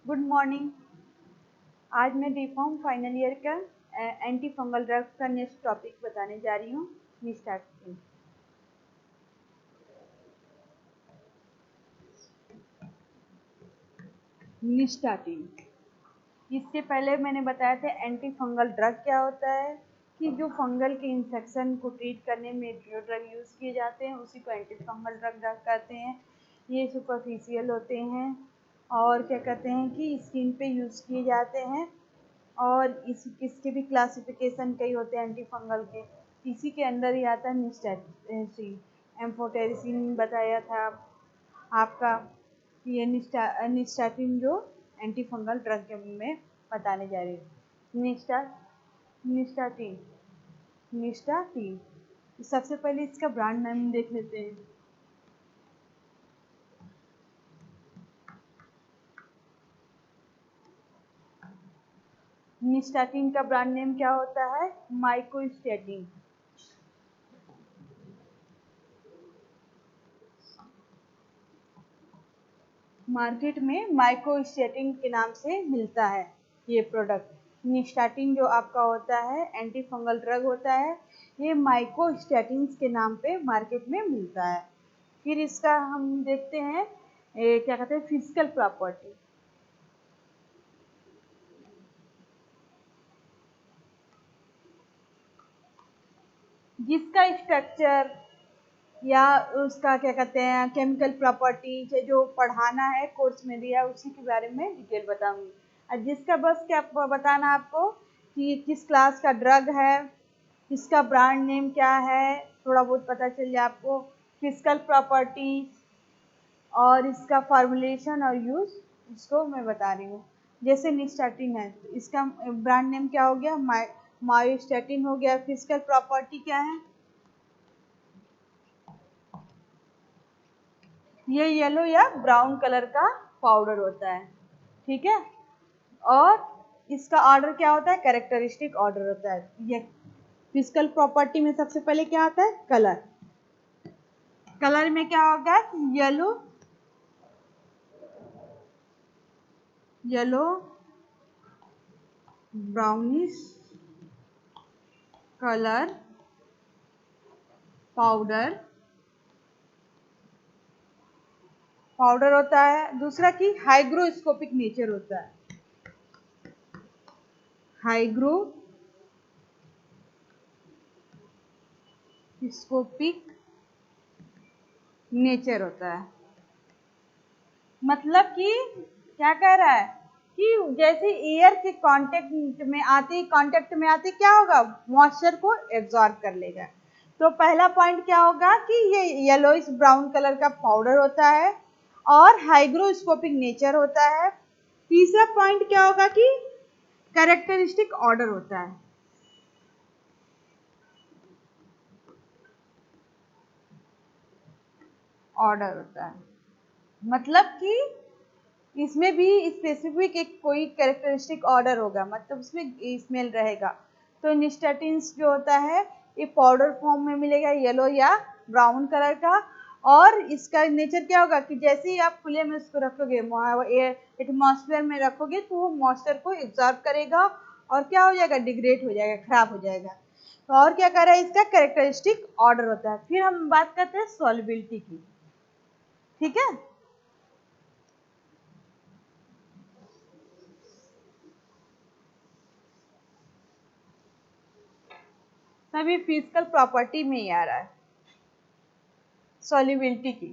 Good morning. आज मैं BCom final year का एंटी फंगल ड्रग्स का नेक्स्ट टॉपिक बताने जा रही हूँ। निस्टाटीन। निस्टाटीन, इससे पहले मैंने बताया था एंटी फंगल ड्रग क्या होता है, कि जो फंगल के इन्फेक्शन को ट्रीट करने में जो ड्रग यूज़ किए जाते हैं उसी को एंटी फंगल ड्रग कहते हैं। ये सुपरफिशियल होते हैं और क्या कहते हैं कि स्किन पे यूज़ किए जाते हैं, और इसके भी क्लासिफिकेशन कई होते हैं एंटी फंगल के। इसी के अंदर ही आता है निस्टाटीन। एम्फोटेरिसिन बताया था आपका। ये निस्टाटीन जो एंटी फंगल ड्रग के में बताने जा रही हूँ। निस्टाटीन। निस्टाटीन सबसे पहले इसका ब्रांड नेम देख लेते हैं। निस्टाटीन का ब्रांड नेम क्या होता है? माइकोस्टैटिन। मार्केट में माइकोस्टैटिन के नाम से मिलता है ये प्रोडक्ट। निस्टाटीन जो आपका होता है एंटी फंगल ड्रग होता है, ये माइकोस्टैटिन के नाम पे मार्केट में मिलता है। फिर इसका हम देखते हैं क्या कहते हैं फिजिकल प्रॉपर्टी। जिसका स्ट्रक्चर या उसका क्या कहते हैं केमिकल प्रॉपर्टी से जो पढ़ाना है कोर्स में दिया उसी के बारे में डिटेल बताऊंगी। और जिसका बस क्या बताना आपको कि किस क्लास का ड्रग है, इसका ब्रांड नेम क्या है, थोड़ा बहुत पता चल जाए आपको। फिजिकल प्रॉपर्टी और इसका फॉर्मुलेशन और यूज इसको मैं बता रही हूँ। जैसे निस्टाटीन है तो इसका ब्रांड नेम क्या हो गया? मायोस्टैटिन हो गया। फिजिकल प्रॉपर्टी क्या है? ये येलो या ब्राउन कलर का पाउडर होता है, ठीक है। और इसका ऑर्डर क्या होता है? कैरेक्टरिस्टिक ऑर्डर होता है। ये फिजिकल प्रॉपर्टी में सबसे पहले क्या आता है? कलर। कलर में क्या होगा? येलो ब्राउनिश कलर पाउडर होता है। दूसरा कि हाइग्रोस्कोपिक नेचर होता है। हाइग्रोस्कोपिक नेचर होता है। मतलब कि क्या कह रहा है कि जैसे एयर के कांटेक्ट में आते क्या होगा? मॉइस्चर को एब्जॉर्ब कर लेगा। तो पहला पॉइंट क्या होगा कि ये येलोइश ब्राउन कलर का पाउडर होता है और हाइग्रोस्कोपिक नेचर होता है। तीसरा पॉइंट क्या होगा कि कैरेक्टरिस्टिक ऑर्डर होता है। मतलब कि इसमें भी स्पेसिफिक एक कोई कैरेक्टरिस्टिक ऑर्डर होगा, मतलब उसमें स्मेल रहेगा। तो निस्टाटीन जो होता है ये पाउडर फॉर्म में मिलेगा, येलो या ब्राउन कलर का। और इसका नेचर क्या होगा कि जैसे ही आप खुले में उसको रखोगे, एटमॉस्फेयर में रखोगे तो वो मॉइस्चर को एब्जॉर्ब करेगा और क्या हो जाएगा? डिग्रेड हो जाएगा, खराब हो जाएगा। तो और क्या कर रहा है? इसका कैरेक्टरिस्टिक ऑर्डर होता है। फिर हम बात करते हैं सॉल्युबिलिटी की, ठीक है। सभी फिजिकल प्रॉपर्टी में ही आ रहा है सॉल्युबिलिटी की।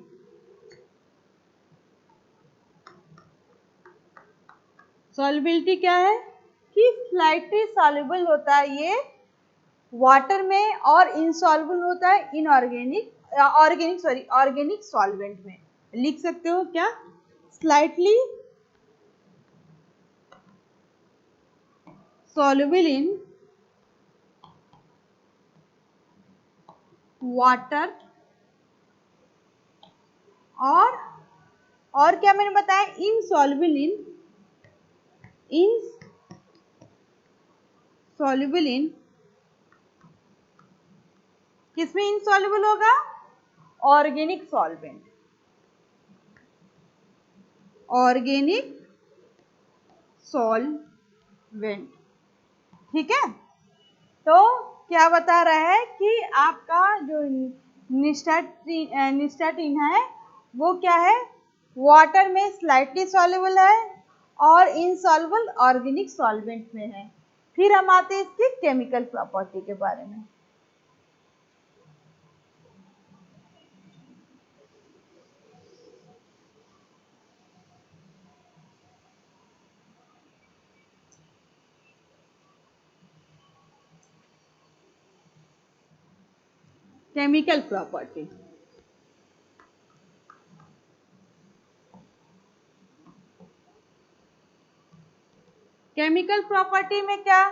सॉल्युबिलिटी क्या है कि स्लाइटली सॉल्युबल होता है ये वाटर में और इनसॉल्युबल होता है ऑर्गेनिक सॉल्वेंट में। लिख सकते हो क्या? स्लाइटली soluble in वाटर और क्या मैंने बताया? इनसॉल्युबल इन किसमें इनसॉल्युबल होगा? Organic solvent. ठीक है, तो क्या बता रहा है कि आपका जो निस्टाटीन है वो क्या है, वाटर में स्लाइटली सॉल्युबल है और इनसॉल्युबल ऑर्गेनिक सॉल्वेंट में है। फिर हम आते हैं इसकी केमिकल प्रॉपर्टी के बारे में। केमिकल प्रॉपर्टी, केमिकल प्रॉपर्टी में क्या,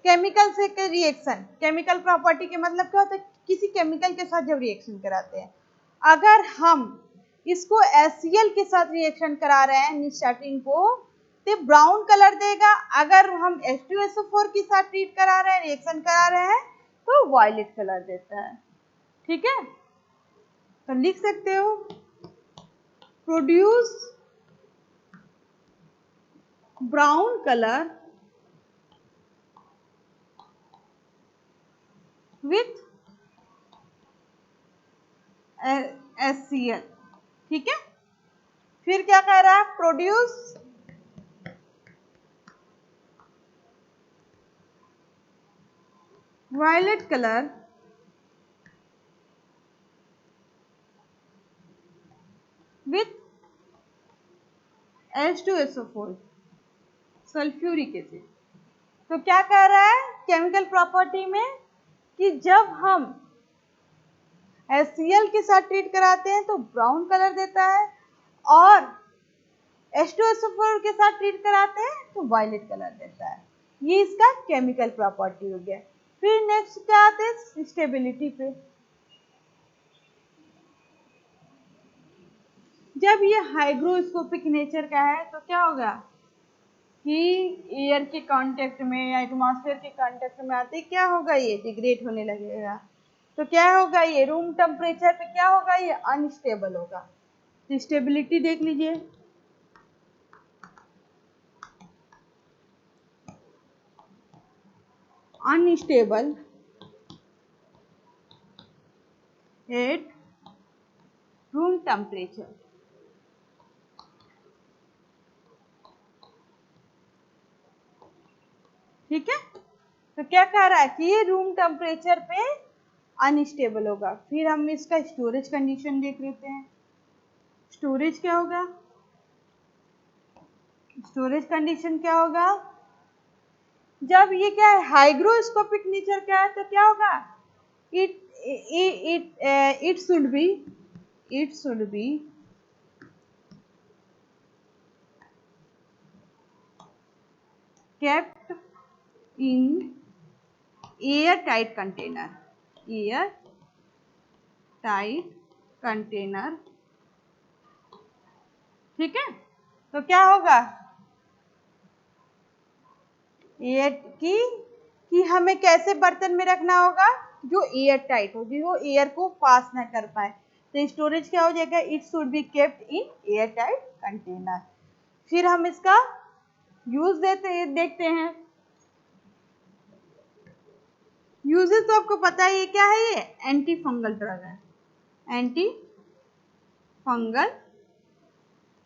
केमिकल से रिएक्शन, केमिकल प्रॉपर्टी के मतलब क्या होता है, किसी केमिकल के साथ जब रिएक्शन कराते हैं, अगर हम इसको HCl के साथ रिएक्शन करा रहे हैं निस्टाटीन को, तो ब्राउन कलर देगा। अगर हम H2SO4 के साथ ट्रीट करा रहे हैं, रिएक्शन करा रहे हैं, तो वायलेट कलर देता है। ठीक है, तो लिख सकते हो produce brown colour with HCl। ठीक है, फिर क्या कह रहा है, produce violet colour with H2SO4 sulphuric acid. तो क्या कह रहा है केमिकल प्रॉपर्टी में कि जब हम HCl के साथ ट्रीट कराते हैं तो ब्राउन कलर देता है, और H2SO4 के साथ ट्रीट कराते हैं तो वायलेट कलर देता है। ये इसका केमिकल प्रॉपर्टी हो गया। फिर नेक्स्ट क्या आते हैं, स्टेबिलिटी पे। जब ये हाइग्रोस्कोपिक नेचर का है तो क्या होगा कि एयर के कांटेक्ट में या एटमॉस्फेयर के कांटेक्ट में आते क्या होगा, ये डिग्रेड होने लगेगा। तो क्या होगा, ये रूम टेम्परेचर पे क्या होगा, ये अनस्टेबल होगा। तो स्टेबिलिटी देख लीजिए, अनस्टेबल एट रूम टेम्परेचर। ठीक है, तो क्या कह रहा है कि ये रूम टेम्परेचर पे अनस्टेबल होगा। फिर हम इसका स्टोरेज कंडीशन देख लेते हैं। स्टोरेज क्या होगा, स्टोरेज कंडीशन क्या होगा, जब ये क्या है हाइग्रोस्कोपिक नेचर का है तो क्या होगा, it it should be kept in airtight container, airtight container। ठीक है, तो क्या होगा, एयर कि हमें कैसे बर्तन में रखना होगा, जो एयर टाइट होगी, वो एयर को पास ना कर पाए। तो स्टोरेज क्या हो जाएगा, it should be kept in air tight container. फिर हम इसका यूज देखते हैं। यूजेस तो आपको पता है, ये क्या है, ये एंटी फंगल ड्रग है, एंटी फंगल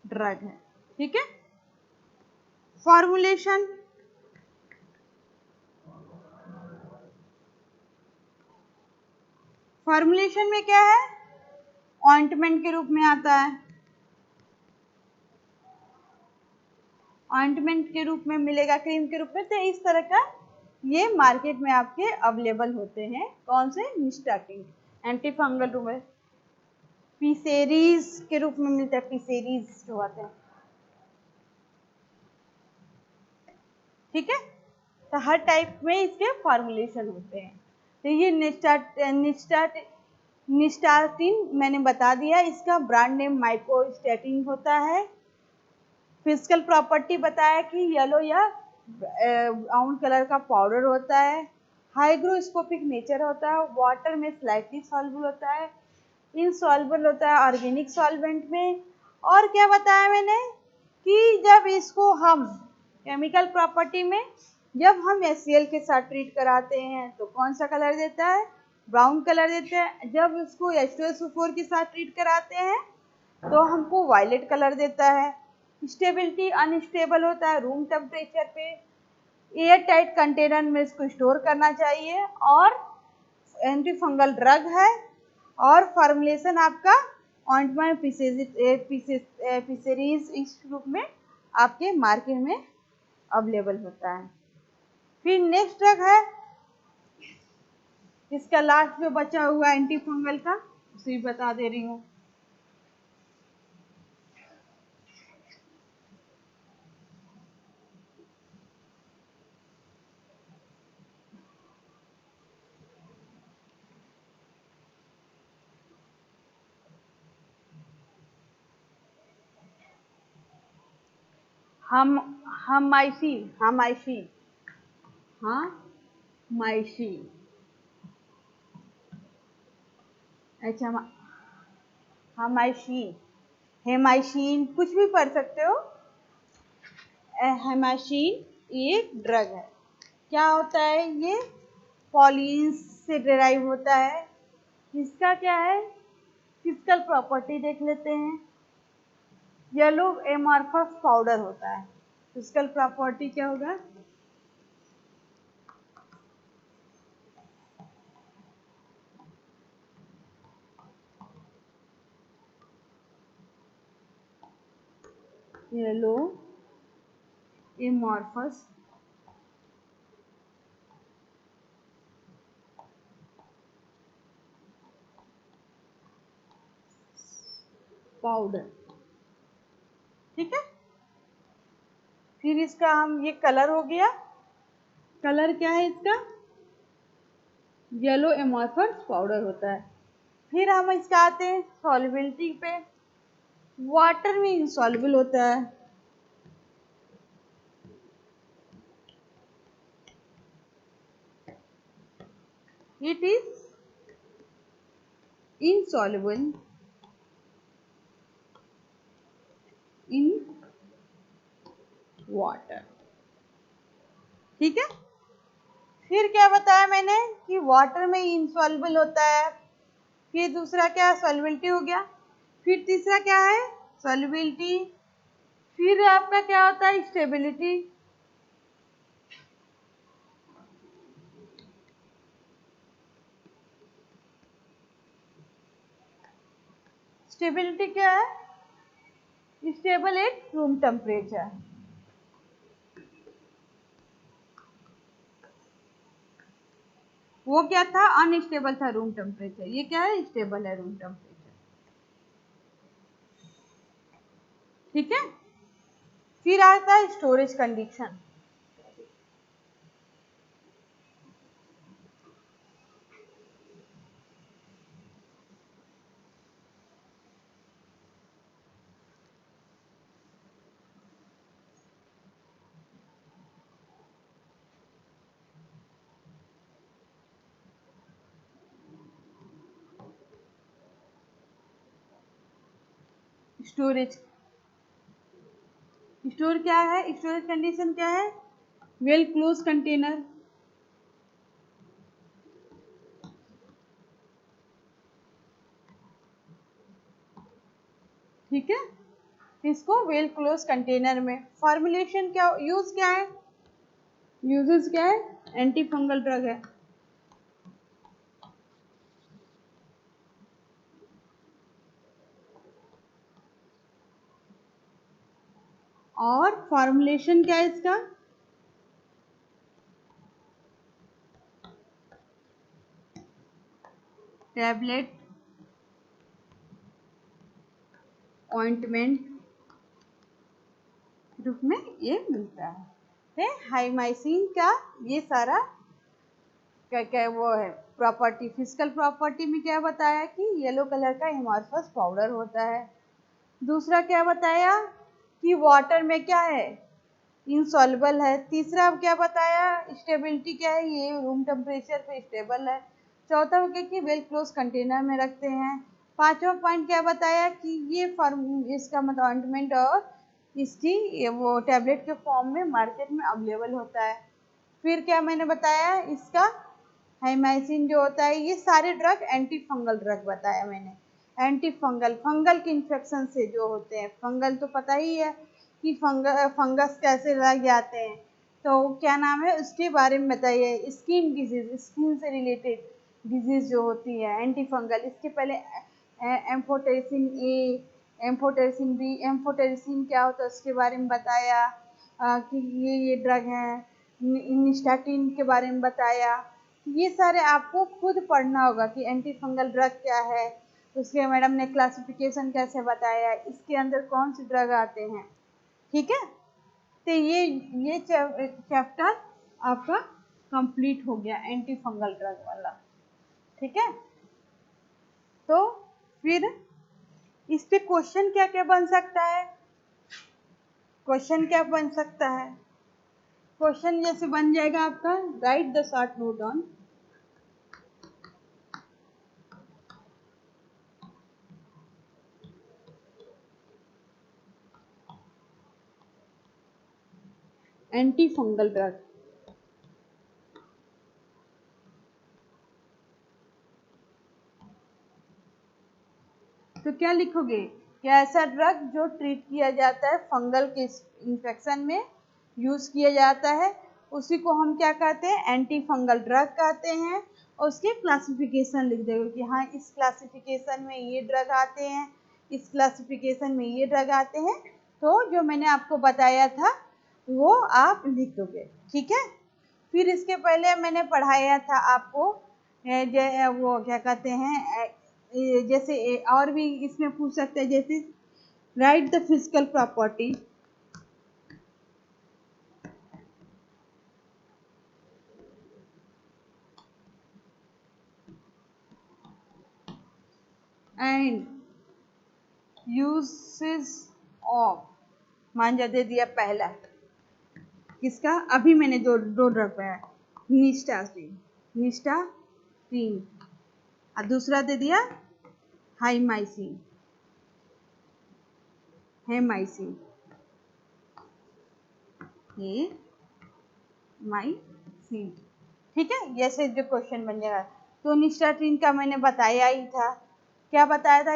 ड्रग है। ठीक है, फॉर्मुलेशन, फॉर्मुलेशन में क्या है, ऑइंटमेंट के रूप में आता है, ऑइंटमेंट के रूप में मिलेगा, क्रीम के रूप में। तो इस तरह का ये मार्केट में आपके अवेलेबल होते हैं। कौन से, निस्टाटीन एंटी फंगल रूप में, पिसेरीज के रूप में मिलता है, पिसेरीज जो आते हैं। ठीक है, तो हर टाइप में इसके फॉर्मुलेशन होते हैं। तो ये निस्टाटीन मैंने बता दिया, इसका ब्रांड नेम माइकोस्टैटिन होता है। फिजिकल प्रॉपर्टी बताया कि येलो या ब्राउन कलर का पाउडर होता है, हाइग्रोस्कोपिक नेचर होता है, वाटर में स्लाइटली सॉल्युबल होता है, इनसॉल्युबल होता है ऑर्गेनिक सॉल्वेंट में। और क्या बताया मैंने कि जब इसको हम केमिकल प्रॉपर्टी में जब हम HCl के साथ ट्रीट कराते हैं तो कौन सा कलर देता है, ब्राउन कलर देता है। जब उसको H2SO4 के साथ ट्रीट कराते हैं तो हमको वायलेट कलर देता है। स्टेबिलिटी अनस्टेबल होता है, रूम टेम्परेचर पे एयर टाइट कंटेनर में इसको स्टोर करना चाहिए, और एंटी फंगल ड्रग है, और फॉर्मुलेशन आपका ऑइंटमेंट पिसेरीज इस रूप में आपके मार्केट में अवेलेबल होता है। फिर नेक्स्ट ड्रग है, इसका लास्ट जो बचा हुआ एंटी फंगल का उसे भी बता दे रही हूँ। हम हमाइसिन हमाइसिन हमाइसिन अच्छा, हमाइसिन हेमाइसिन कुछ भी पढ़ सकते हो। हेमाइसिन एक ड्रग है। क्या होता है ये, पॉलिन्स से डिराइव होता है। इसका क्या है, फिजिकल प्रॉपर्टी देख लेते हैं। येलो एमॉर्फस पाउडर होता है। फिजिकल प्रॉपर्टी क्या होगा, येलो एमॉर्फस पाउडर, ठीक है। फिर इसका हम ये कलर हो गया, कलर क्या है इसका, येलो एमॉर्फस पाउडर होता है। फिर हम इसका आते हैं सॉल्युबिलिटी पे, वाटर में इंसॉल्युबल होता है। It is insoluble in water, ठीक है। फिर क्या बताया मैंने कि वाटर में insoluble होता है। फिर दूसरा क्या है, solubility हो गया। फिर तीसरा क्या है, solubility। फिर आपका क्या होता है, स्टेबिलिटी। स्टेबिलिटी क्या है, स्टेबल एट रूम टेम्परेचर। वो क्या था, अनस्टेबल था रूम टेम्परेचर, ये क्या है, स्टेबल है रूम टेम्परेचर, ठीक है। फिर आता है स्टोरेज कंडीशन। स्टोरेज, स्टोर क्या है, स्टोरेज कंडीशन क्या है, वेल क्लोज कंटेनर, ठीक है। इसको वेल क्लोज कंटेनर में। फॉर्मुलेशन क्या, यूज क्या है, यूजेस क्या है, एंटी फंगल ड्रग है। और फॉर्मुलेशन क्या है इसका, टैबलेट, ऑइंटमेंट रूप में ये मिलता है। हाइमाइसिन का ये सारा क्या क्या वो है प्रॉपर्टी। फिजिकल प्रॉपर्टी में क्या बताया कि येलो कलर का एमॉर्फस पाउडर होता है। दूसरा क्या बताया कि वाटर में क्या है, इंसॉल्युबल है। तीसरा क्या बताया, स्टेबिलिटी क्या है, ये रूम टेम्परेचर पे स्टेबल है। चौथा हो गया कि वेल क्लोज कंटेनर में रखते हैं। पांचवा पॉइंट क्या बताया कि ये फॉर्म इसका मतलब ऑइंटमेंट और इसकी वो टैबलेट के फॉर्म में मार्केट में अवेलेबल होता है। फिर क्या मैंने बताया, इसका हाइमाइसिन जो होता है, ये सारे ड्रग एंटी फंगल ड्रग बताया मैंने। एंटी फंगल, फंगल के इन्फेक्शन से जो होते हैं, फंगल तो पता ही है कि फंगस कैसे लग जाते हैं, तो क्या नाम है उसके बारे में बताइए। स्किन डिजीज, स्किन से रिलेटेड डिजीज जो होती है एंटी फंगल। इसके पहले एम्फोटेरिसिन ए, एम्फोटेरिसिन बी, एम्फोटेरिसिन क्या होता है उसके बारे में बताया, कि ये ड्रग है। निस्टाटिन के बारे में बताया। ये सारे आपको खुद पढ़ना होगा कि एंटी फंगल ड्रग क्या है, उसके मैडम ने क्लासिफिकेशन कैसे बताया, इसके अंदर कौन से ड्रग आते हैं। ठीक है, तो ये चैप्टर आपका कंप्लीट हो गया एंटी फंगल ड्रग वाला। ठीक है, तो फिर इस पे क्वेश्चन क्या क्या बन सकता है, क्वेश्चन क्या बन सकता है। क्वेश्चन जैसे बन जाएगा आपका, right the short note down. Anti fungal drug, तो क्या लिखोगे कि ऐसा ड्रग जो ट्रीट किया जाता है फंगल के इन्फेक्शन में यूज किया जाता है, उसी को हम क्या कहते हैं, एंटी फंगल ड्रग कहते हैं। और उसके क्लासिफिकेशन लिख दोगे कि हाँ इस क्लासिफिकेशन में ये ड्रग आते हैं, इस क्लासिफिकेशन में ये ड्रग आते हैं। तो जो मैंने आपको बताया था वो आप लिख दोगे। ठीक है, फिर इसके पहले मैंने पढ़ाया था आपको वो क्या कहते हैं, जैसे और भी इसमें पूछ सकते हैं, जैसे right the physical property. And uses of, मान जा दे दिया पहला किसका, अभी मैंने दो ड्रग पाया, निस्टाटीन, निस्टाटीन, और दूसरा दे दिया हाइमाइसिन, हेमाइसिन, हे माइसिन। ठीक है, जैसे जो क्वेश्चन बन जाएगा। तो निस्टाटीन का मैंने बताया ही था, क्या बताया था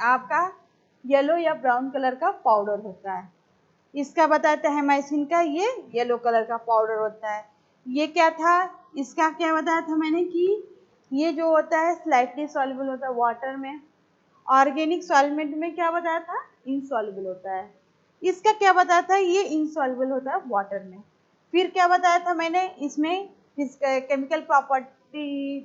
आपका, येलो या ब्राउन कलर का पाउडर होता है। इसका बताया था हेमाइसिन का, ये येलो कलर का पाउडर होता है। ये क्या था, इसका क्या बताया था मैंने कि ये जो होता है स्लाइटली सॉल्युबल होता है वाटर में, ऑर्गेनिक सॉल्वेंट में क्या बताया था, इनसॉल्युबल होता है। इसका क्या बताया था, ये इनसॉल्युबल होता है वाटर में। फिर क्या बताया था मैंने, इसमें केमिकल प्रॉपर्टी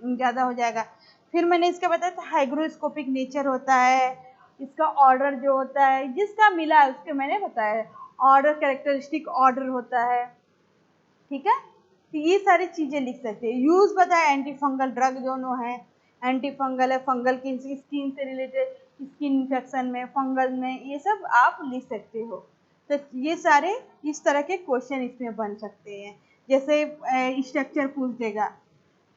ज़्यादा हो जाएगा। फिर मैंने इसका बताया था हाइग्रोस्कोपिक नेचर होता है, इसका ऑर्डर जो होता है जिसका मिला है उसके मैंने बताया, ऑर्डर कैरेक्टरिस्टिक ऑर्डर होता है। ठीक है, तो ये सारी चीजें लिख सकते हैं। यूज बताया, एंटी फंगल ड्रग दोनों है, एंटी फंगल है, फंगल की स्किन से रिलेटेड, स्किन इन्फेक्शन में, फंगल में, ये सब आप लिख सकते हो। तो ये सारे इस तरह के क्वेश्चन इसमें बन सकते हैं। जैसे स्ट्रक्चर पूछ देगा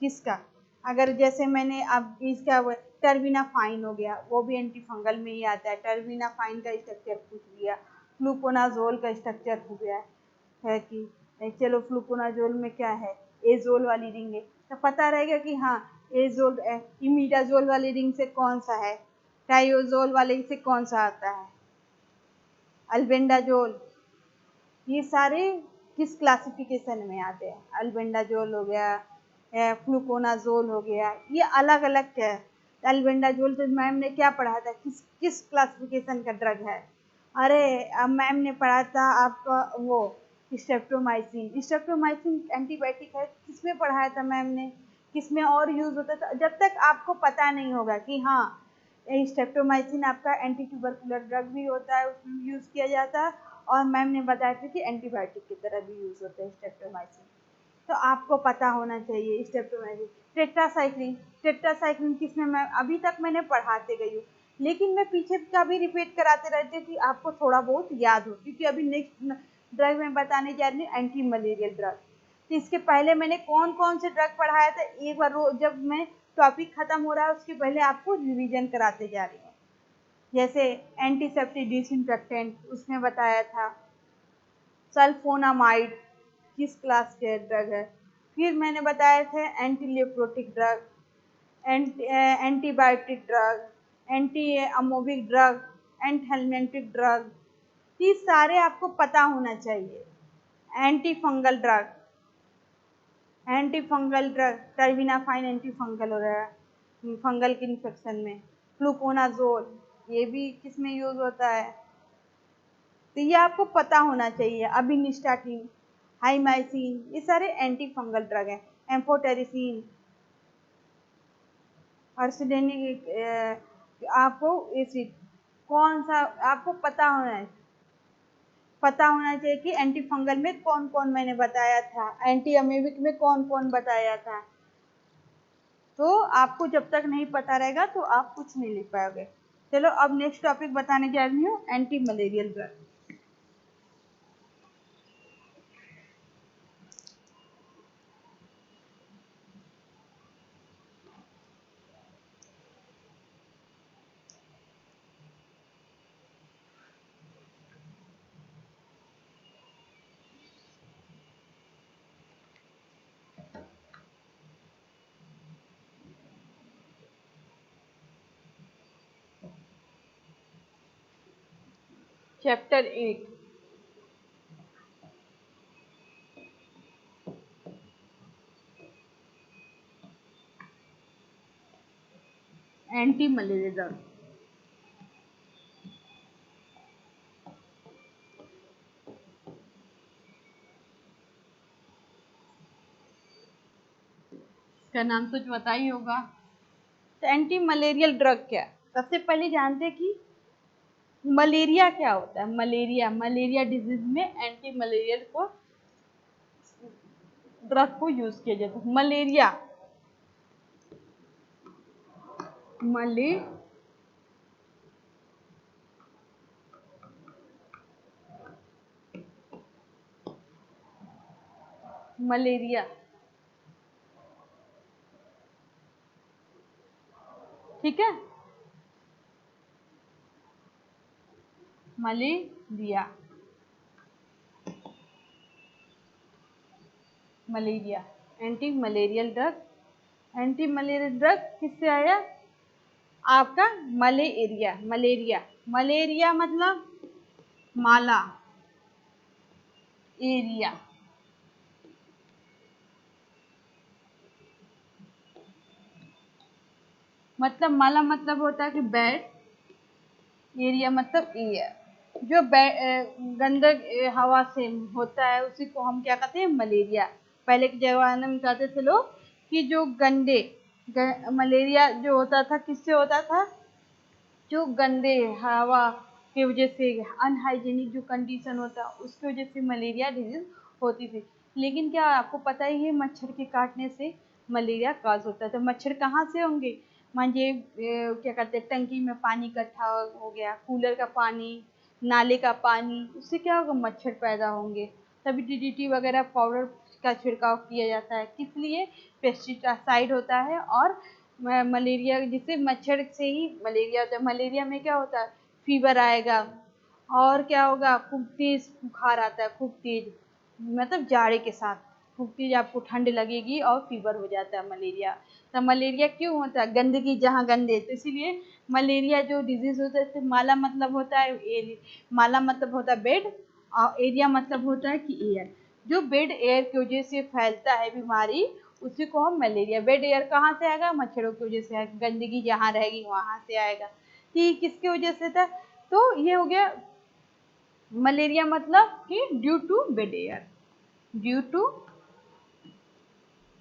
किसका, अगर जैसे मैंने अब इसका टर्बिनाफाइन हो गया, वो भी एंटी फंगल में ही आता है। टर्बिनाफाइन का स्ट्रक्चर पूछ लिया, फ्लूकोनाजोल का स्ट्रक्चर पूछ गया है कि चलो फ्लूकोनाजोल में क्या है, एजोल वाली रिंग है, तो पता रहेगा कि हाँ एजोल, इमिडाजोल वाली रिंग से कौन सा है, टाइओजोल वाले से कौन सा आता है, अल्बेंडाजोल। ये सारे किस क्लासिफिकेशन में आते हैं, अल्बेंडाजोल हो गया, फ्लूकोनाजोल हो गया, ये अलग अलग क्या है। अल्बेंडाजोल तो मैम ने क्या पढ़ा था, किस किस क्लासिफिकेशन का ड्रग है। अरे अब मैम ने पढ़ा था आपका वो स्ट्रेप्टोमाइसिन, स्ट्रेप्टोमाइसिन एंटीबायोटिक है, किसमें पढ़ाया था मैम ने, किसमें और यूज होता था। जब तक आपको पता नहीं होगा कि हाँ स्ट्रेप्टोमाइसिन आपका एंटी ट्यूबरकुलर ड्रग भी होता है, उसमें यूज किया जाता है, और मैम ने बताया था कि एंटीबायोटिक की तरह भी यूज होता है स्ट्रेप्टोमाइसिन, तो आपको पता होना चाहिए स्ट्रेप्टोमाइसिन। टेट्रासाइक्लिन, टेट्रासाइक्लिन किसमें मैं अभी तक मैंने पढ़ाते गई हूँ, लेकिन मैं पीछे का भी रिपीट कराते रहती हूँ कि आपको थोड़ा बहुत याद हो, क्योंकि अभी नेक्स्ट ड्रग में बताने जा रही हूँ एंटी मलेरियल ड्रग। तो इसके पहले मैंने कौन कौन से ड्रग पढ़ाया था, एक बार जब मैं टॉपिक खत्म हो रहा है उसके पहले आपको रिवीजन कराते जा रही हूँ। जैसे एंटीसेप्टिक डिसइंफेक्टेंट उसमें बताया था। सल्फोनामाइड किस क्लास के ड्रग है। फिर मैंने बताए थे antileprotic drug, antibiotic drug, anti amoebic drug, antihelminthic drug, ये सारे आपको पता होना चाहिए। Anti fungal drug, anti fungal drug terbinafine anti fungal हो रहा है फंगल के इन्फेक्शन में। फ्लूकोनाजोल ये भी किस में यूज होता है, तो ये आपको पता होना चाहिए। अबिनिस्टाटिन, हाइमाइसिन, ये सारे एंटी फंगल ड्रग हैं। एम्फोटेरिसिन, अर्सिडेनिक, आपको एसिड कौन सा आपको पता होना चाहिए कि एंटी फंगल में कौन कौन मैंने बताया था, एंटी अमेबिक में कौन कौन बताया था। तो आपको जब तक नहीं पता रहेगा तो आप कुछ नहीं लिख पाओगे। चलो अब नेक्स्ट टॉपिक बताने जा रही हूँ, anti malarial drug. Chapter 8, anti malarial drug. इसका नाम तो पता ही होगा। तो एंटी मलेरियल ड्रग क्या, सबसे पहले जानते हैं कि मलेरिया क्या होता है। मलेरिया डिजीज में एंटी मलेरियल को ड्रग को यूज किया जाता है। मले मलेरिया, ठीक है, malaria, malaria anti malarial drug. Anti malarial drug किससे आया, आपका मलेरिया। मलेरिया मतलब माला एरिया, मतलब माला मतलब होता है कि बेड, एरिया मतलब एयर। जो गंदक हवा से होता है उसी को हम क्या कहते हैं, मलेरिया। पहले के जमाने में कहते थे लोग कि जो मलेरिया जो होता था किससे होता था, जो गंदे हवा की वजह से, अनहाइजीनिक जो कंडीशन होता उसकी वजह से मलेरिया डिजीज होती थी। लेकिन क्या आपको पता ही है मच्छर के काटने से मलेरिया काज होता है। तो मच्छर कहाँ से होंगे, मानिए क्या कहते हैं टंकी में पानी इकट्ठा हो गया, कूलर का पानी, नाले का पानी, उससे क्या होगा, मच्छर पैदा होंगे। तभी डीडीटी वगैरह पाउडर का छिड़काव किया जाता है, किस लिए, पेस्टिसाइड होता है। और मलेरिया जिससे मच्छर से ही मलेरिया होता है। मलेरिया में क्या होता है, फीवर आएगा, और क्या होगा, खूब तेज बुखार आता है, खूब तेज, मतलब जाड़े के साथ खूब तेज आपको ठंड लगेगी और फीवर हो जाता है मलेरिया। तो मलेरिया क्यों होता है, गंदगी जहाँ गंदे, तो इसीलिए मलेरिया जो डिजीज होता है, माला मतलब होता है माला मतलब होता है बेड, और एरिया मतलब होता है कि एयर। जो बेड एयर की वजह से फैलता है बीमारी, उसी को हम मलेरिया। बेड एयर कहाँ से आएगा, मच्छरों की वजह से आएगा, गंदगी जहाँ रहेगी वहां से आएगा। कि किसकी वजह से था, तो ये हो गया मलेरिया, मतलब कि due to bad air, due to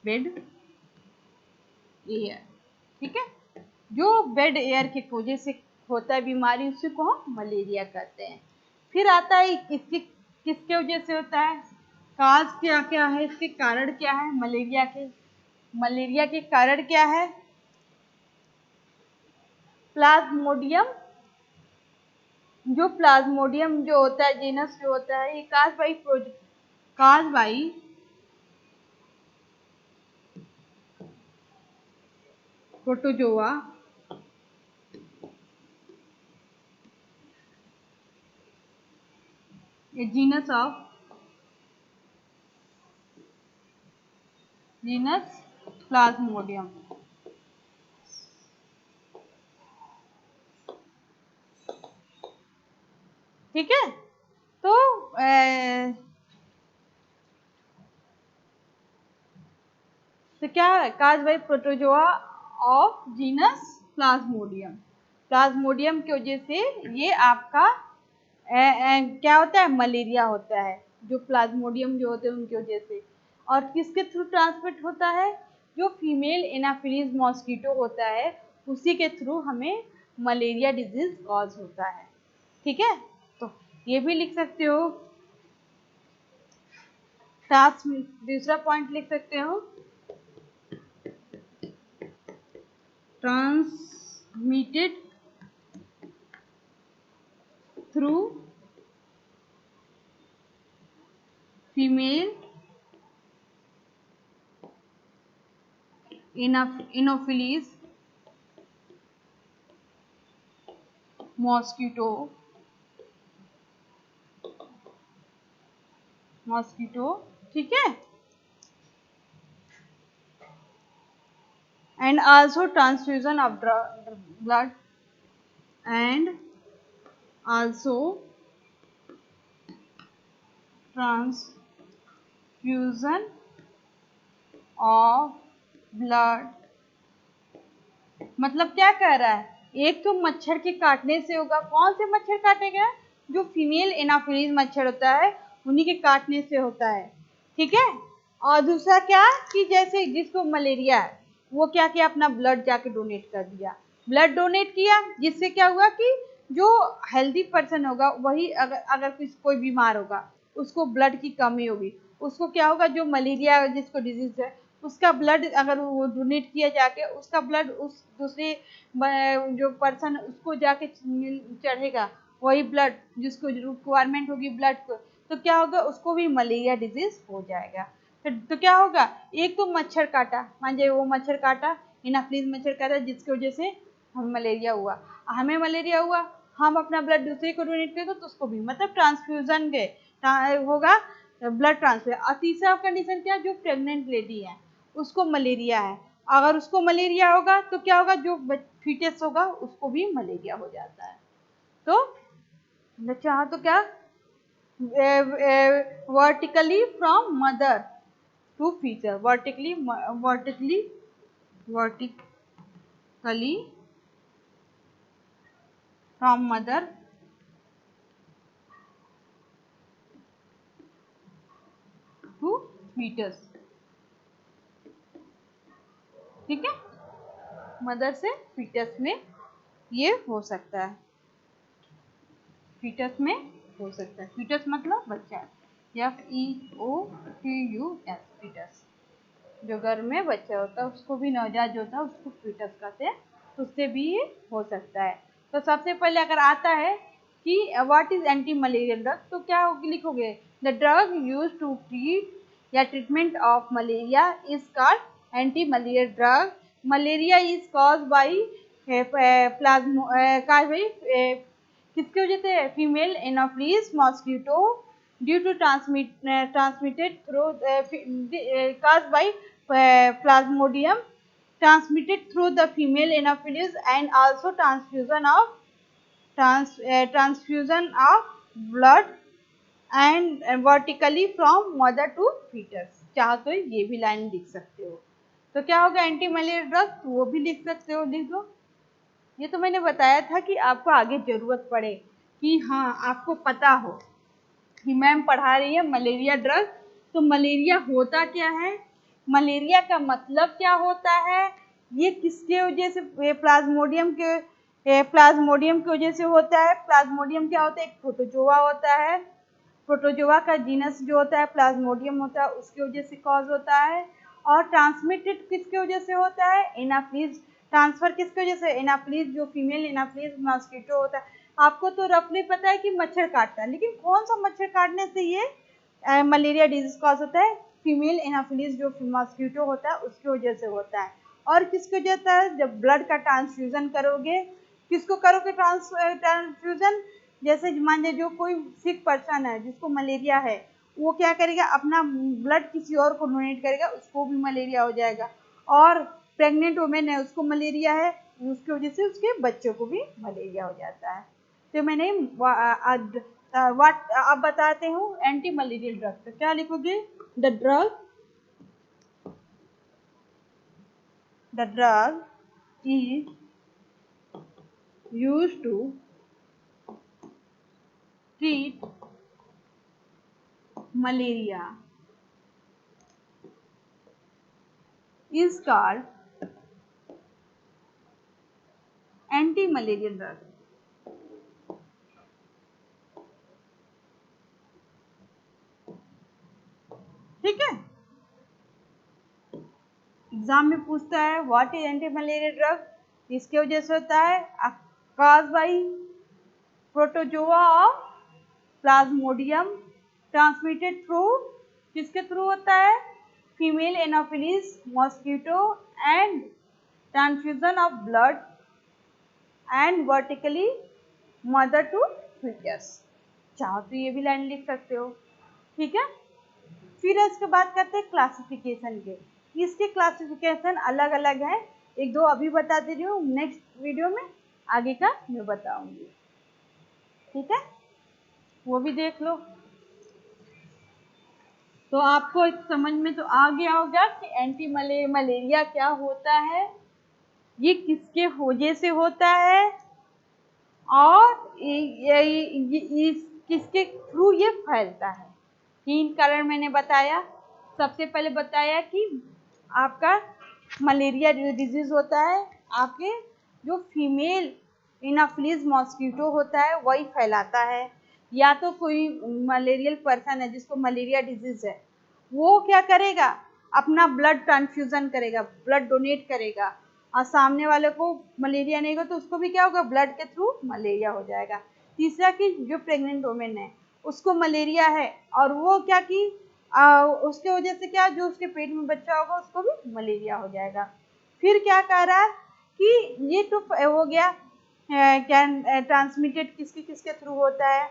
bad air, ठीक है। जो बेड एयर की वजह से होता है बीमारी, उसी को हम मलेरिया कहते हैं। फिर आता है किसके वजह से होता है, काज क्या क्या है, इसके कारण क्या है, मलेरिया के कारण क्या है, प्लाज्मोडियम, जो प्लाज्मोडियम जो होता है जीनस जो होता है, ये काज by protozoa A genus Plasmodium. ठीक है, तो क्या है, caused by protozoa of genus Plasmodium. Plasmodium की वजह से ये आपका क्या होता है, मलेरिया होता है, जो प्लाज्मोडियम जो होते हैं उनकी वजह से। और किसके थ्रू ट्रांसमिट होता है, जो फीमेल एनाफिलीज मॉस्किटो होता है उसी के थ्रू हमें मलेरिया डिजीज कॉज होता है। ठीक है, तो ये भी लिख सकते हो। दूसरा पॉइंट लिख सकते हो, transmitted through female anopheles mosquito ठीक है, and also transfusion of blood, and also transfusion of blood। मतलब क्या कह रहा है, एक तो मच्छर के काटने से होगा, कौन से मच्छर काटेगा, जो फीमेल एनाफिलीज मच्छर होता है उन्हीं के काटने से होता है। ठीक है, और दूसरा क्या कि जैसे जिसको मलेरिया है वो क्या किया, अपना ब्लड जाके डोनेट कर दिया, ब्लड डोनेट किया, जिससे क्या हुआ कि जो हेल्दी पर्सन होगा वही अगर अगर कोई बीमार होगा उसको ब्लड की कमी होगी, उसको क्या होगा, जो मलेरिया जिसको डिजीज है उसका ब्लड अगर वो डोनेट किया जाके उसका ब्लड उस दूसरे जो पर्सन उसको जाके चढ़ेगा, वही ब्लड जिसको रिक्वायरमेंट होगी ब्लड को, तो क्या होगा, उसको भी मलेरिया डिजीज हो जाएगा। फिर तो क्या होगा, एक तो मच्छर काटा, मान जाए वो मच्छर काटा, एनाफिलीज मच्छर काटा जिसकी वजह से हमें मलेरिया हुआ, हम अपना ब्लड दूसरे को डोनेट करेंगे तो उसको भी, मतलब ट्रांसफ्यूजन के होगा, ब्लड ट्रांसफर। और तीसरा कंडीशन क्या, जो प्रेग्नेंट लेडी है उसको मलेरिया है, अगर उसको मलेरिया होगा तो क्या होगा, जो फीटस होगा उसको भी मलेरिया हो जाता है। तो चाह तो क्या, vertically from mother to feature, vertically from mother to foetus. ठीक है, मदर से फीटस में ये हो सकता है, फीटस में हो सकता है, फीटस मतलब बच्चा, FEOTUS फीटस, जो गर्भ में बच्चा होता है उसको भी, नवजात जो होता है उसको फीटस कहते हैं, उससे भी ये हो सकता है। तो सबसे पहले अगर आता है कि what is anti malaria drug, तो क्या लिखोगे, the drug use to treat या treatment of malaria is called anti malaria drug. Malaria is cause by plasmo किसकी वजह से, female anopheles mosquito due to transmitted through caused by plasmodium transmitted through the female anopheles, and also transfusion of blood and vertically from mother to fetus। चाहो तो ये भी line लिख सकते हो। तो क्या होगा, एंटी मलेरिया ड्रग, वो भी लिख सकते हो, लिख दो। ये तो मैंने बताया था कि आपको आगे जरूरत पड़े कि हाँ आपको पता हो कि मैम पढ़ा रही है मलेरिया ड्रग, तो मलेरिया होता क्या है, मलेरिया का मतलब क्या होता है, ये किसके वजह से, प्लाज्मोडियम की वजह से होता है। प्लाज्मोडियम क्या होता है, एक प्रोटोजोआ होता है, प्रोटोजोआ का जीनस जो होता है प्लाज्मोडियम होता है, उसकी वजह से कॉज होता है। और ट्रांसमिटेड किसकी वजह से होता है, एनाफिलीज, ट्रांसफर किसकी वजह से, एनाफिलीज, जो फीमेल एनाफिलीज मॉस्किटो होता है। आपको तो रफली पता है कि मच्छर काटता है, लेकिन कौन सा मच्छर काटने से ये मलेरिया डिजीज कॉज होता है, फीमेल एनाफिलीज जो मॉस्किटो होता है उसकी वजह से होता है। और किसकी वजह से, जब ब्लड का ट्रांसफ्यूजन करोगे, किसको करोगे ट्रांसफ्यूजन, जैसे मान लीजिए जो कोई सिक पर्सन है जिसको मलेरिया है, वो क्या करेगा, अपना ब्लड किसी और को डोनेट करेगा, उसको भी मलेरिया हो जाएगा। और प्रेग्नेंट वुमेन है, उसको मलेरिया है, उसकी वजह से उसके बच्चों को भी मलेरिया हो जाता है। तो मैंने वाट अब बताते हूँ एंटी मलेरियल ड्रग। तो क्या लिखोगे, the drug is used to treat malaria is called anti malarial drug. ठीक है, एग्जाम में पूछता है what is anti malarial drug, इसके वजह से होता है caused by protozoa of plasmodium, transmitted through, किसके थ्रू होता है, female anopheles mosquito, and transfusion of blood and vertically mother to foetus. चाहो तो ये भी लाइन लिख सकते हो। ठीक है, फिर इसके बाद करते हैं क्लासिफिकेशन के। इसके क्लासिफिकेशन अलग अलग है, एक दो अभी बता दे रही हूँ, नेक्स्ट वीडियो में आगे का मैं बताऊंगी। ठीक है, वो भी देख लो। तो आपको समझ में तो आ गया होगा कि एंटी मलेरिया क्या होता है, ये किसके वजह से होता है, और किसके थ्रू ये फैलता है। 3 कारण मैंने बताया। सबसे पहले बताया कि आपका मलेरिया डिजीज होता है, आपके जो फीमेल एनाफिलीज मॉस्किटो होता है वही फैलाता है। या तो कोई मलेरियल पर्सन है जिसको मलेरिया डिजीज है, वो क्या करेगा, अपना ब्लड ट्रांसफ्यूजन करेगा, ब्लड डोनेट करेगा, और सामने वाले को मलेरिया नहीं होगा तो उसको भी क्या होगा, ब्लड के थ्रू मलेरिया हो जाएगा। तीसरा कि जो प्रेग्नेंट वुमेन है उसको मलेरिया है और वो क्या कि उसके वजह से क्या, जो उसके पेट में बच्चा होगा उसको भी मलेरिया हो जाएगा। फिर क्या कह रहा है कि ये तो हो गया क्या ट्रांसमिटेड किसके किसके थ्रू होता है।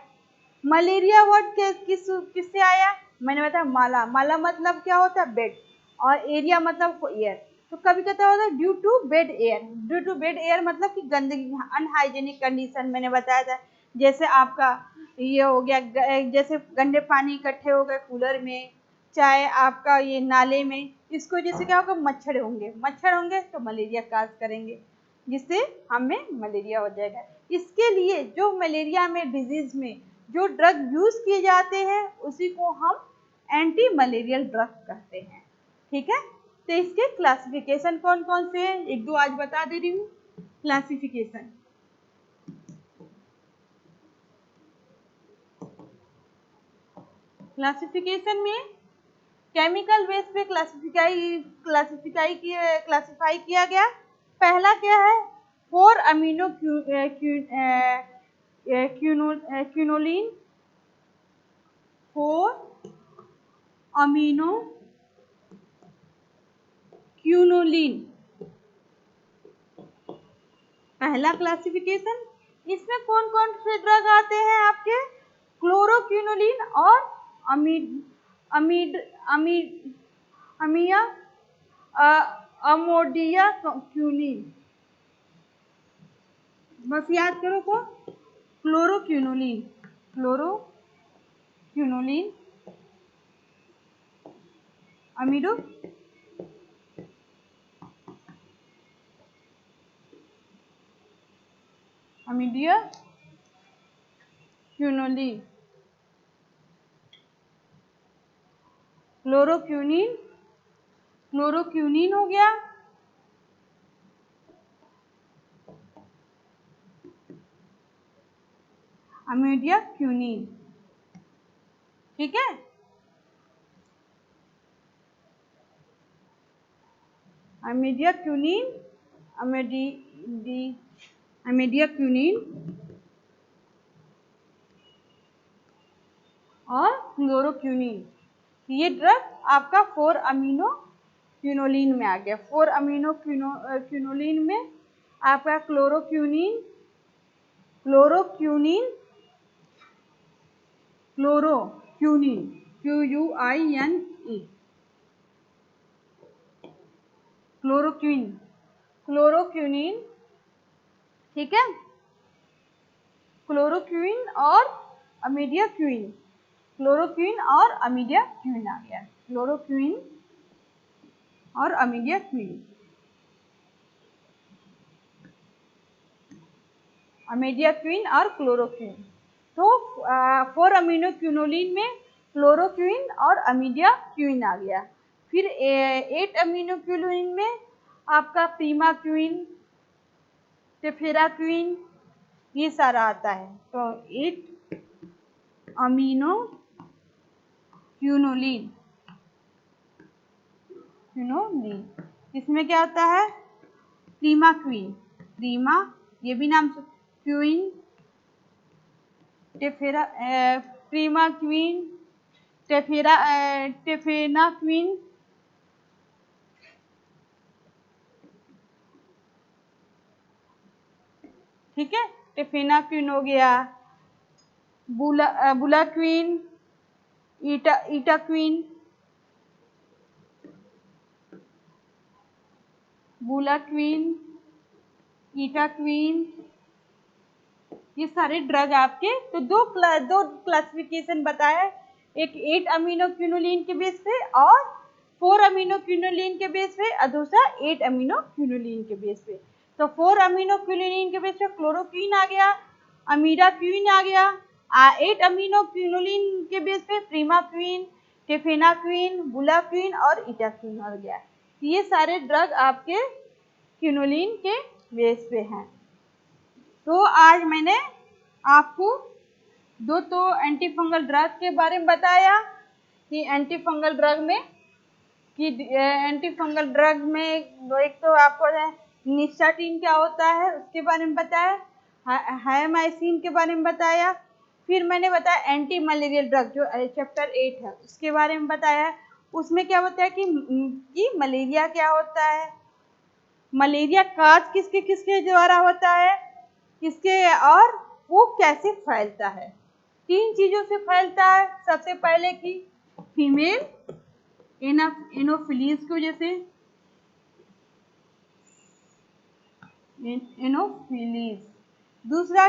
मलेरिया वर्ड किससे आया, मैंने बताया माला। माला मतलब क्या होता है, बेड, और एरिया मतलब एयर। तो कभी कहता होता है due to bad air. Due to bad air मतलब कि गंदगी, अनहाइजेनिक कंडीशन मैंने बताया था। जैसे आपका ये हो गया, जैसे गंदे पानी इकट्ठे हो गए कूलर में, चाहे आपका ये नाले में, इसको जैसे क्या होगा, मच्छर होंगे, मच्छर होंगे तो मलेरिया काज करेंगे, जिससे हमें मलेरिया हो जाएगा। इसके लिए जो मलेरिया में डिजीज में जो ड्रग यूज किए जाते हैं उसी को हम एंटी मलेरियल ड्रग कहते हैं। ठीक है, तो इसके क्लासिफिकेशन कौन कौन से हैं, एक दो आज बता दे रही हूँ। क्लासिफिकेशन, क्लासिफिकेशन में केमिकल बेस पे क्लासिफाई किया गया। पहला क्या है, 4 अमीनो क्यूनोलिन, 4 अमीनो क्यूनोलिन, पहला क्लासिफिकेशन। इसमें कौन कौन से ड्रग आते हैं आपके, क्लोरोक्विनोलिन और अमीड अमीड अमीड अमिया अमोडिया क्यूनिन। बस याद करो को, क्लोरोक्विनोलिन, क्लोरोक्विनोलिन, अमीडो अमीडिया क्यूनोलिन, क्लोरोक्विनिन, क्लोरोक्विनिन हो गया, अमीडिया क्यूनिन। ठीक है, अमीडिया क्यूनिन, अमीडिया क्यूनिन और क्लोरोक्विनिन। ये ड्रग आपका 4 अमीनो क्विनोलिन में आ गया। 4 अमीनो क्विनोलिन में आपका क्लोरोक्विनिन, क्लोरोक्विनीन, QUINE, क्लोरोक्विनीन, ठीक है। क्लोरोक्विन और अमीडियाक्विन, क्लोरोक्विन और अमीडियाक्विन आ गया, क्लोरोक्विन और अमीडियाक्विन, अमीडियाक्विन और क्लोरोक्विन। तो 4 अमीनोक्विनोलिन में क्लोरोक्विन और अमीडियाक्विन आ गया। फिर 8 अमीनोक्विनोलिन में आपका प्रीमाक्विन, टेफेराक्विन, ये सारा आता है। तो 8 अमीनोक्विनोलिन, इसमें क्या होता है, प्रीमाक्विन, ये भी नाम से क्विन, प्रीमाक्विन, टेफेनाक्विन, ठीक है। टेफेनाक्विन हो गया, बुलाक्विन, ईटाक्विन, बुलाक्विन, ईटाक्विन, ये सारे ड्रग आपके। तो दो क्लासिफिकेशन बताया, एक 8 अमीनोक्विनोलिन के बेस पे और 4 अमीनोक्विनोलिन के बेस पे, और दूसरा 8 अमीनोक्विनोलिन के बेस पे। तो 4 अमीनोक्विनोलिन के बेस पे क्लोरोक्विन आ गया, अमीडाक्विन आ गया, 8 अमीनोक्विनोलिन के बेस पे प्रीमाक्विन, टेफेनाक्विन, बुलाक्विन और ईटाक्विन आ गया। ये सारे ड्रग आपके क्विनोलिन के बेस पे हैं। तो आज मैंने आपको दो एंटी फंगल ड्रग के बारे में बताया कि एंटी फंगल ड्रग में एक तो आपको निस्टाटीन क्या होता है उसके बारे में बताया, हायमाइसिन के बारे में बताया। फिर मैंने बताया एंटी मलेरियल ड्रग जो चैप्टर 8 है उसके बारे में बताया। उसमें क्या होता है कि मलेरिया क्या होता है, मलेरिया काज किसके किसके द्वारा होता है, किसके, और वो कैसे फैलता है। 3 चीजों से फैलता है। सबसे पहले कि फीमेल एनोफिलीज की वजह से, एनोफिलीज। दूसरा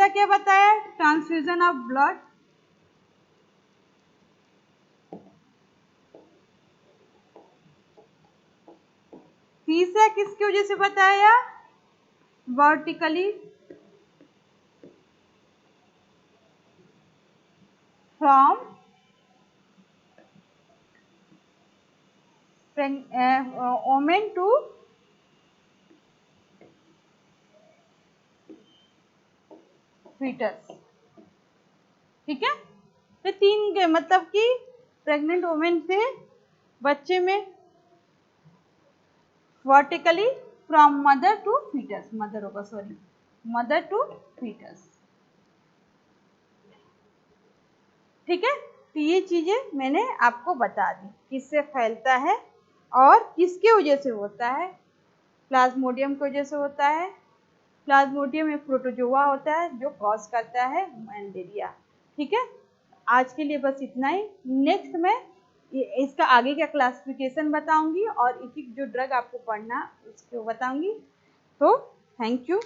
क्या बताया, ट्रांसफ्यूजन ऑफ ब्लड। तीसरा किसकी वजह से बताया, vertically from woman to foetus, ठीक है। तो 3 के मतलब कि प्रेग्नेंट वुमेन से बच्चे में vertically from mother to foetus, mother to foetus, ठीक है। तो ये चीजें मैंने आपको बता दी, किससे फैलता है और किसके वजह से होता है। प्लाज्मोडियम की वजह से होता है। प्लाज्मोडियम एक प्रोटोजोआ होता है जो कॉज करता है मलेरिया, ठीक है। आज के लिए बस इतना ही। नेक्स्ट में इसका आगे का क्लासिफिकेशन बताऊंगी और एक एक जो ड्रग आपको पढ़ना उसको बताऊंगी। तो थैंक यू।